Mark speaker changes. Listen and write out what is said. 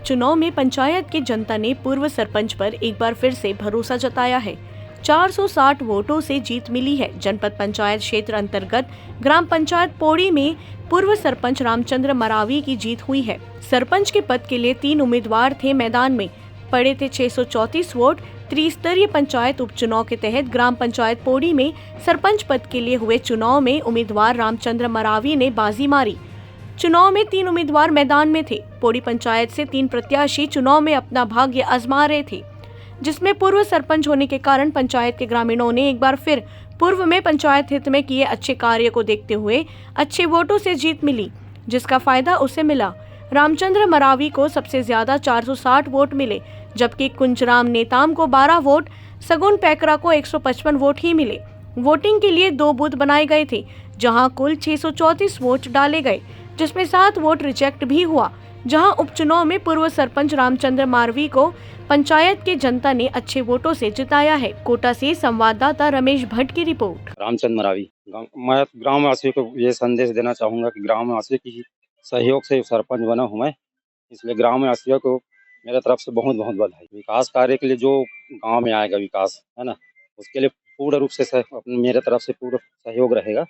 Speaker 1: उपचुनाव में पंचायत की जनता ने पूर्व सरपंच पर एक बार फिर से भरोसा जताया है। 460 वोटों से जीत मिली है। जनपद पंचायत क्षेत्र अंतर्गत ग्राम पंचायत पौड़ी में पूर्व सरपंच रामचंद्र मरावी की जीत हुई है। सरपंच के पद के लिए 3 उम्मीदवार थे मैदान में, पड़े थे 634 वोट। त्रिस्तरीय पंचायत उपचुनाव के तहत ग्राम पंचायत पौड़ी में सरपंच पद के लिए हुए चुनाव में उम्मीदवार रामचंद्र मरावी ने बाजी मारी। चुनाव में 3 उम्मीदवार मैदान में थे। पौड़ी पंचायत से 3 प्रत्याशी चुनाव में अपना भाग्य आजमा रहे थे, जिसमें पूर्व सरपंच होने के कारण पंचायत के ग्रामीणों ने एक बार फिर पूर्व में पंचायत हित में किए अच्छे कार्य को देखते हुए अच्छे वोटों से जीत मिली, जिसका फायदा उसे मिला। रामचंद्र मरावी को सबसे ज्यादा 460 वोट मिले, जबकि कुंजराम नेताम को 12 वोट, सगुन पैकरा को 155 वोट ही मिले। वोटिंग के लिए 2 बूथ बनाए गए थे, जहां कुल 634 वोट डाले गए, जिसमें 7 वोट रिजेक्ट भी हुआ। जहां उपचुनाव में पूर्व सरपंच रामचंद्र मारवी को पंचायत के जनता ने अच्छे वोटों से जिताया है। कोटा से संवाददाता रमेश भट्ट की रिपोर्ट।
Speaker 2: रामचंद्र मरावी। मैं ग्रामवासियों को ये संदेश देना चाहूँगा कि ग्रामवासियों की सहयोग से सरपंच बना हूँ मैं, इसलिए ग्रामवासियों को मेरे तरफ से बहुत बहुत बधाई। विकास कार्य के लिए जो गांव में आएगा विकास, है ना, उसके लिए पूर्ण रूप से मेरे तरफ से पूरा सहयोग रहेगा।